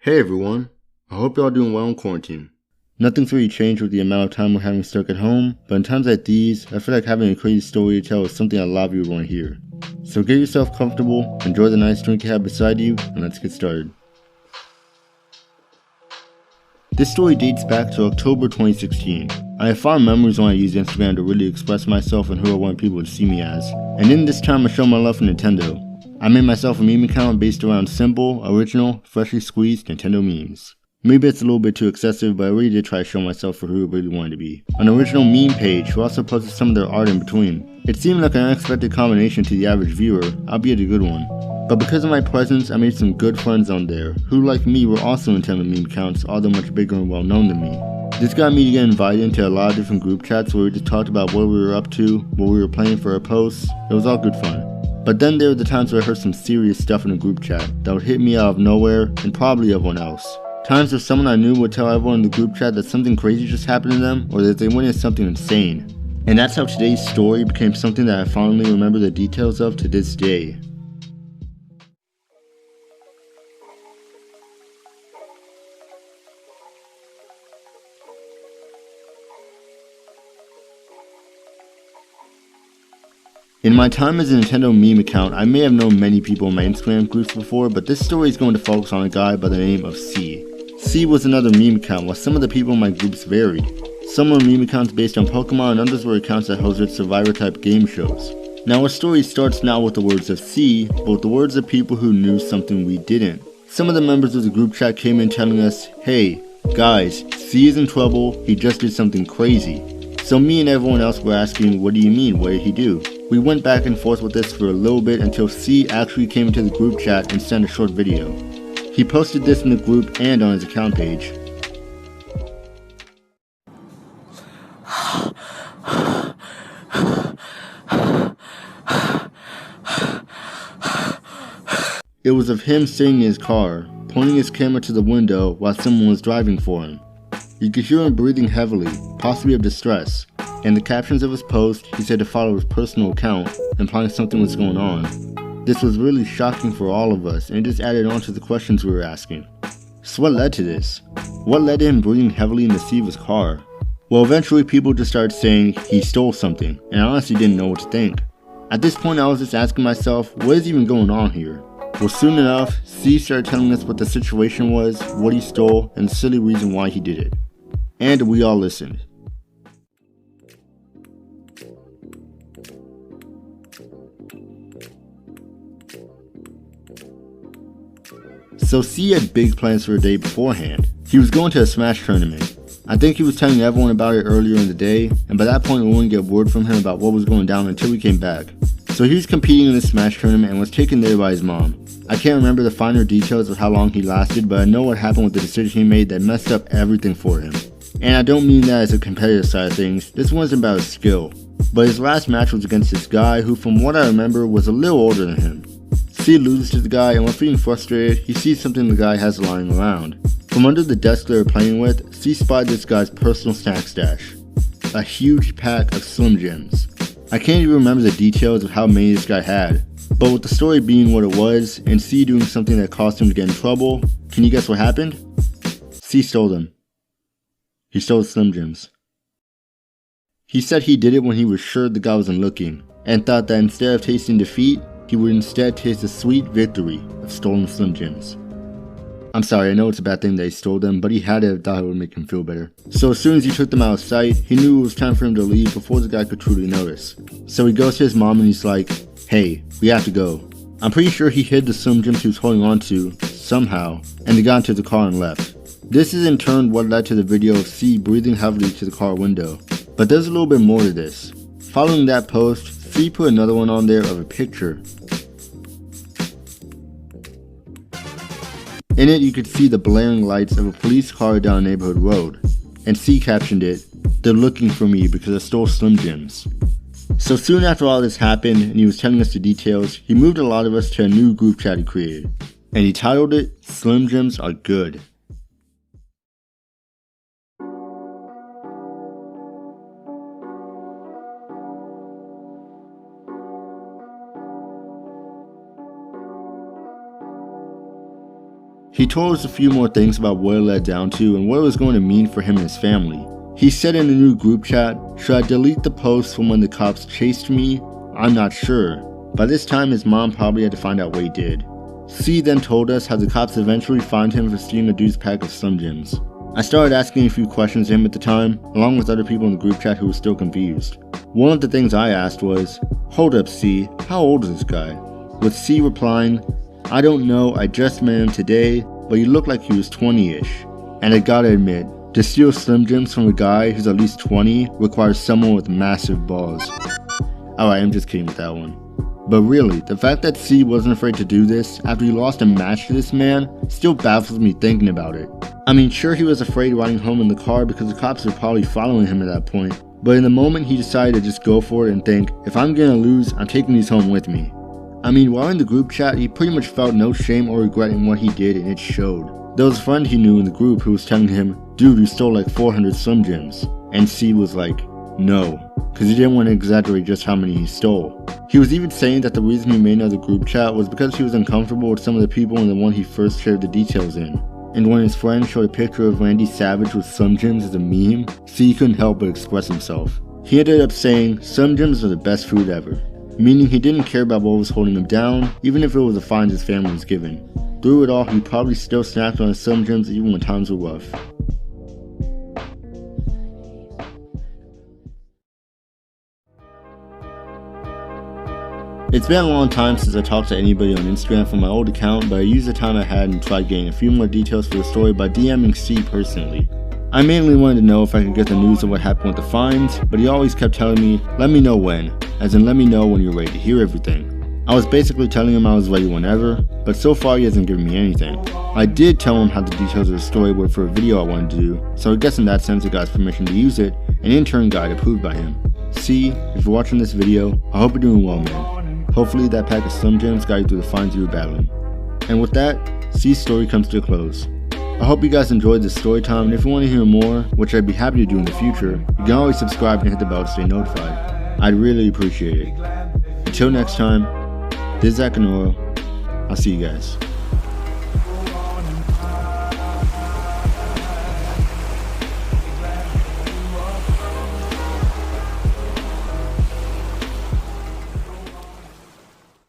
Hey everyone, I hope y'all doing well in quarantine. Nothing's really changed with the amount of time we're having stuck at home, but in times like these, I feel like having a crazy story to tell is something a lot of you want to hear. So get yourself comfortable, enjoy the nice drink you have beside you, and let's get started. This story dates back to October 2016. I have fond memories when I used Instagram to really express myself and who I wanted people to see me as, and in this time I showed my love for Nintendo. I made myself a meme account based around simple, original, freshly squeezed Nintendo memes. Maybe it's a little bit too excessive, but I really did try to show myself for who I really wanted to be. An original meme page who also posted some of their art in between. It seemed like an unexpected combination to the average viewer, albeit a good one. But because of my presence, I made some good friends on there, who like me were also Nintendo meme accounts, although much bigger and well known than me. This got me to get invited into a lot of different group chats where we just talked about what we were up to, what we were playing for our posts. It was all good fun. But then there were the times where I heard some serious stuff in a group chat that would hit me out of nowhere and probably everyone else. Times where someone I knew would tell everyone in the group chat that something crazy just happened to them or that they witnessed something insane. And that's how today's story became something that I fondly remember the details of to this day. In my time as a Nintendo meme account, I may have known many people in my Instagram groups before, but this story is going to focus on a guy by the name of C. C was another meme account, while some of the people in my groups varied. Some were meme accounts based on Pokemon, and others were accounts that hosted Survivor-type game shows. Now our story starts not with the words of C, but with the words of people who knew something we didn't. Some of the members of the group chat came in telling us, "Hey, guys, C is in trouble, he just did something crazy." So me and everyone else were asking, what do you mean, what did he do? We went back and forth with this for a little bit until C actually came into the group chat and sent a short video. He posted this in the group and on his account page. It was of him sitting in his car, pointing his camera to the window while someone was driving for him. You could hear him breathing heavily, possibly of distress. In the captions of his post, he said to follow his personal account, implying something was going on. This was really shocking for all of us, and it just added on to the questions we were asking. So what led to this? What led to him breathing heavily in the seat of his car? Well, eventually people just started saying he stole something, and I honestly didn't know what to think. At this point I was just asking myself, what is even going on here? Well, soon enough, C started telling us what the situation was, what he stole, and the silly reason why he did it. And we all listened. So C had big plans for a day beforehand. He was going to a Smash tournament. I think he was telling everyone about it earlier in the day, and by that point we wouldn't get word from him about what was going down until we came back. So he was competing in this Smash tournament and was taken there by his mom. I can't remember the finer details of how long he lasted, but I know what happened with the decision he made that messed up everything for him. And I don't mean that as a competitive side of things, this wasn't about his skill. But his last match was against this guy who, from what I remember, was a little older than him. C loses to the guy, and while feeling frustrated, he sees something the guy has lying around. From under the desk they were playing with, C spotted this guy's personal snack stash. A huge pack of Slim Jims. I can't even remember the details of how many this guy had, but with the story being what it was, and C doing something that caused him to get in trouble, can you guess what happened? C stole them. He stole the Slim Jims. He said he did it when he was sure the guy wasn't looking, and thought that instead of tasting defeat, he would instead taste the sweet victory of stolen Slim Jims. I'm sorry, I know it's a bad thing that he stole them, but he had to have thought it would make him feel better. So as soon as he took them out of sight, he knew it was time for him to leave before the guy could truly notice. So he goes to his mom and he's like, "Hey, we have to go." I'm pretty sure he hid the Slim Jims he was holding on to, somehow, and they got into the car and left. This is in turn what led to the video of C breathing heavily to the car window. But there's a little bit more to this. Following that post, C put another one on there of a picture. In it you could see the blaring lights of a police car down a neighborhood road, and C captioned it, "They're looking for me because I stole Slim Jims." So soon after all this happened and he was telling us the details, he moved a lot of us to a new group chat he created, and he titled it, "Slim Jims Are Good." He told us a few more things about what it led down to and what it was going to mean for him and his family. He said in a new group chat, "Should I delete the post from when the cops chased me? I'm not sure." By this time, his mom probably had to find out what he did. C then told us how the cops eventually found him for stealing a dude's pack of Slim Jims. I started asking a few questions to him at the time, along with other people in the group chat who were still confused. One of the things I asked was, "Hold up C, how old is this guy?" With C replying, "I don't know, I just met him today, but he looked like he was 20-ish. And I gotta admit, to steal Slim Jims from a guy who's at least 20 requires someone with massive balls." Alright, I'm just kidding with that one. But really, the fact that C wasn't afraid to do this after he lost a match to this man still baffles me thinking about it. I mean, sure, he was afraid riding home in the car because the cops were probably following him at that point, but in the moment he decided to just go for it and think, if I'm gonna lose, I'm taking these home with me. I mean, while in the group chat, he pretty much felt no shame or regret in what he did, and it showed. There was a friend he knew in the group who was telling him, "Dude, you stole like 400 Slim Jims." And C was like, "No," because he didn't want to exaggerate just how many he stole. He was even saying that the reason he made another group chat was because he was uncomfortable with some of the people in the one he first shared the details in. And when his friend showed a picture of Randy Savage with Slim Jims as a meme, C couldn't help but express himself. He ended up saying, "Slim Jims are the best food ever," meaning he didn't care about what was holding him down, even if it was the fines his family was given. Through it all, he probably still snapped on his Slim Jims even when times were rough. It's been a long time since I talked to anybody on Instagram from my old account, but I used the time I had and tried getting a few more details for the story by DMing C personally. I mainly wanted to know if I could get the news of what happened with the fines, but he always kept telling me, "Let me know when," as in let me know when you're ready to hear everything. I was basically telling him I was ready whenever, but so far he hasn't given me anything. I did tell him how the details of the story were for a video I wanted to do, so I guess in that sense I got his permission to use it, and in turn got it approved by him. C, if you're watching this video, I hope you're doing well, man. Hopefully that pack of Slim Jims got you through the fines you were battling. And with that, C's story comes to a close. I hope you guys enjoyed this story time, and if you want to hear more, which I'd be happy to do in the future, you can always subscribe and hit the bell to stay notified. I'd really appreciate it. Until next time, this is Zach and Oro. I'll see you guys.